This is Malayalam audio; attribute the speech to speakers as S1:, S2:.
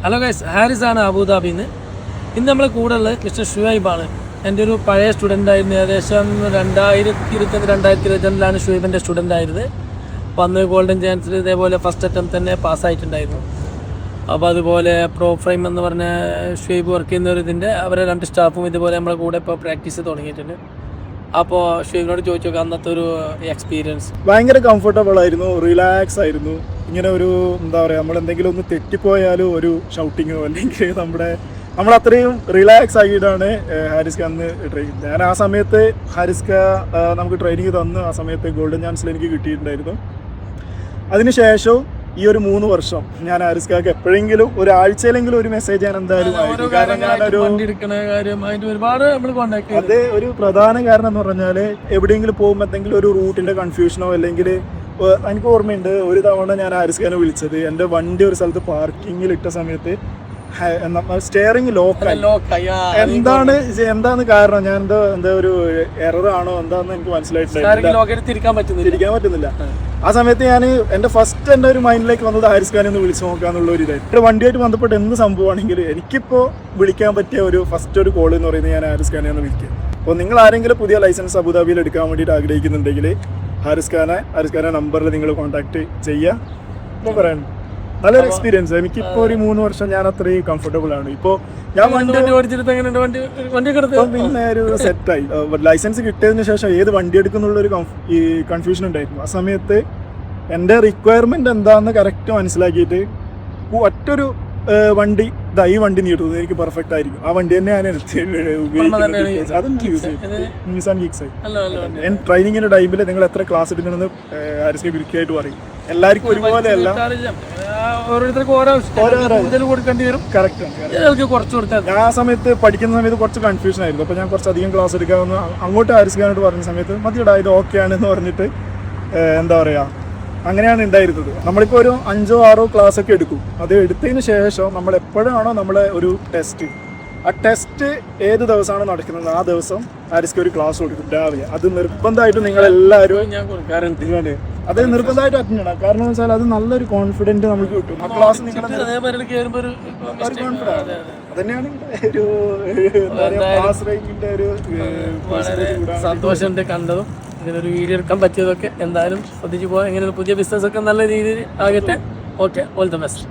S1: Hello guys, ഹാരിസാണ് അബുദാബിന്ന്. ഇന്ന് നമ്മളെ കൂടെ ഉള്ളത് മിസ്റ്റർ ഷുഹൈബാണ്. എൻ്റെ ഒരു പഴയ സ്റ്റുഡൻ്റ് ആയിരുന്നു. ഏകദേശം 2022-2022 ഷുഹൈബിൻ്റെ സ്റ്റുഡൻ്റ് ആയിരുന്നത്. അപ്പോൾ അന്ന് ഗോൾഡൻ ചാൻസിൽ ഇതേപോലെ ഫസ്റ്റ് അറ്റംപ്റ്റ് തന്നെ പാസ്സായിട്ടുണ്ടായിരുന്നു. അപ്പോൾ അതുപോലെ പ്രോ ഫ്രെയിം എന്ന് പറഞ്ഞ ഷുഹൈബ് വർക്ക് ചെയ്യുന്ന ഒരു ഇതിൻ്റെ അവരെ 2 സ്റ്റാഫും ഇതുപോലെ നമ്മളെ കൂടെ ഇപ്പോൾ പ്രാക്ടീസ് തുടങ്ങിയിട്ടുണ്ട്. അപ്പോൾ ഷുഹൈബിനോട് ചോദിച്ചു നോക്കാം അന്നത്തെ ഒരു എക്സ്പീരിയൻസ്.
S2: ഭയങ്കര കംഫർട്ടബിൾ ആയിരുന്നു, റിലാക്സ് ആയിരുന്നു. ഇങ്ങനെ ഒരു എന്താ പറയുക, നമ്മളെന്തെങ്കിലും ഒന്ന് തെറ്റിപ്പോയാലും ഒരു ഷൗട്ടിങ്ങോ അല്ലെങ്കിൽ നമ്മളത്രയും റിലാക്സ് ആക്കിയിട്ടാണ് ഹാരിസ് ഖാൻ ട്രെയിൻ. ഞാൻ ആ സമയത്ത് ഹാരിസ് ഖാൻ നമുക്ക് ട്രെയിനിങ് തന്ന് ആ സമയത്ത് ഗോൾഡൻ ചാൻസിൽ എനിക്ക് കിട്ടിയിട്ടുണ്ടായിരുന്നു. അതിനുശേഷവും ഈ ഒരു 3 വർഷം ഞാൻ ഹാരിസ് ഖാക്ക് എപ്പോഴെങ്കിലും ഒരാഴ്ചയിലെങ്കിലും ഒരു മെസ്സേജ് ഞാൻ എന്തായാലും അയക്കും. കാരണം ഞാനൊരു അത് ഒരു പ്രധാന കാരണം എന്ന് പറഞ്ഞാൽ എവിടെയെങ്കിലും പോകുമ്പോൾ എന്തെങ്കിലും ഒരു റൂട്ടിൻ്റെ കൺഫ്യൂഷനോ അല്ലെങ്കിൽ എനിക്ക് ഓർമ്മയുണ്ട് ഒരു തവണ ഞാൻ ഹാരിസ് ഖാനെ വിളിച്ചത് എൻ്റെ വണ്ടി ഒരു സ്ഥലത്ത് പാർക്കിങ്ങിൽ ഇട്ട സമയത്ത് സ്റ്റിയറിംഗ് ലോക്കായി. എന്താണ് കാരണം, ഞാൻ എന്താ ഒരു എററാണോ എന്താന്ന് എനിക്ക് മനസ്സിലായിട്ടില്ല, തിരിക്കാൻ പറ്റുന്നില്ല. ആ സമയത്ത് ഞാൻ എൻ്റെ ഒരു മൈൻഡിലേക്ക് വന്നത് ഹാരിസ് ഖാനെ ഒന്ന് വിളിച്ചു നോക്കാന്നുള്ള ഒരു ഇതായിട്ട് വണ്ടിയായിട്ട് ബന്ധപ്പെട്ട് എന്ത് സംഭവമാണെങ്കിലും എനിക്കിപ്പോൾ വിളിക്കാൻ പറ്റിയ ഒരു കോൾ എന്ന് പറയുന്നത് ഞാൻ ഹാരിസ് ഖാനെ ഒന്ന് വിളിക്കുക. അപ്പോൾ നിങ്ങൾ ആരെങ്കിലും പുതിയ ലൈസൻസ് അബുദാബിയിൽ എടുക്കാൻ വേണ്ടിയിട്ട് ആഗ്രഹിക്കുന്നുണ്ടെങ്കിൽ ഹാരിസ് ഖാനെ നമ്പറിൽ നിങ്ങൾ കോൺടാക്ട് ചെയ്യുക. ഇപ്പോൾ പറയാൻ നല്ലൊരു എക്സ്പീരിയൻസ്. എനിക്കിപ്പോൾ ഒരു 3 വർഷം ഞാൻ അത്രയും കംഫർട്ടബിൾ ആണ്. ഇപ്പോൾ ഞാൻ പിന്നെ ഒരു സെറ്റായി. ലൈസൻസ് കിട്ടിയതിന് ശേഷം ഏത് വണ്ടി എടുക്കുന്നുള്ളൊരു കൺഫ്യൂഷൻ ഉണ്ടായിരുന്നു. ആ സമയത്ത് എൻ്റെ റിക്വയർമെൻറ്റ് എന്താണെന്ന് കറക്റ്റ് മനസ്സിലാക്കിയിട്ട് ഒറ്റൊരു വണ്ടി ഈ വണ്ടി നീ എടുത്തത് എനിക്ക് പെർഫെക്റ്റ് ആയിരിക്കും, ആ വണ്ടി തന്നെ ഞാൻ ഞാൻ ട്രെയിനിങ്ങിൻ്റെ ടൈമിൽ നിങ്ങൾ എത്ര ക്ലാസ് എടുക്കണമെന്ന് ഹാരിസ് ഖാൻ കൃത്യമായിട്ട് പറയും. എല്ലാവർക്കും ഒരുപോലെ അല്ല, ഞാൻ ആ സമയത്ത് പഠിക്കുന്ന സമയത്ത് കുറച്ച് കൺഫ്യൂഷൻ ആയിരുന്നു. അപ്പോൾ ഞാൻ കുറച്ചധികം ക്ലാസ് എടുക്കാമെന്ന് അങ്ങോട്ട് ഹാരിസ് ഖാനോട് പറഞ്ഞ സമയത്ത് മതിയടാ ഇത് ഓക്കെ ആണെന്ന് പറഞ്ഞിട്ട് എന്താ പറയുക അങ്ങനെയാണ് ഉണ്ടായിരുന്നത്. നമ്മളിപ്പോൾ ഒരു 5-6 ക്ലാസ് ഒക്കെ എടുക്കും. അത് എടുത്തതിന് ശേഷം നമ്മൾ എപ്പോഴാണോ നമ്മളെ ഒരു ടെസ്റ്റ്, ആ ടെസ്റ്റ് ഏത് ദിവസമാണ് നടക്കുന്നത് ആ ദിവസം ഹാരിസ് ഖാൻ ഒരു ക്ലാസ് കൊടുക്കും രാവിലെ. അത് നിർബന്ധമായിട്ടും നിങ്ങളെല്ലാവരും അത് നിർബന്ധമായിട്ട് അറ്റൻഡ് ചെയ്യണം. കാരണം എന്ന് വെച്ചാൽ അത് നല്ലൊരു കോൺഫിഡൻറ്റ് നമുക്ക് കിട്ടും. ആ ക്ലാസ് അതന്നെയാണ്
S1: സന്തോഷമുണ്ട് കണ്ടതും ഇങ്ങനൊരു വീഡിയോ എടുക്കാൻ പറ്റിയതൊക്കെ. എന്തായാലും ശ്രദ്ധിച്ചു പോകാം. ഇങ്ങനെ ഒരു പുതിയ ബിസിനസ് ഒക്കെ നല്ല രീതിയിൽ ആകട്ടെ. Okay, all the best.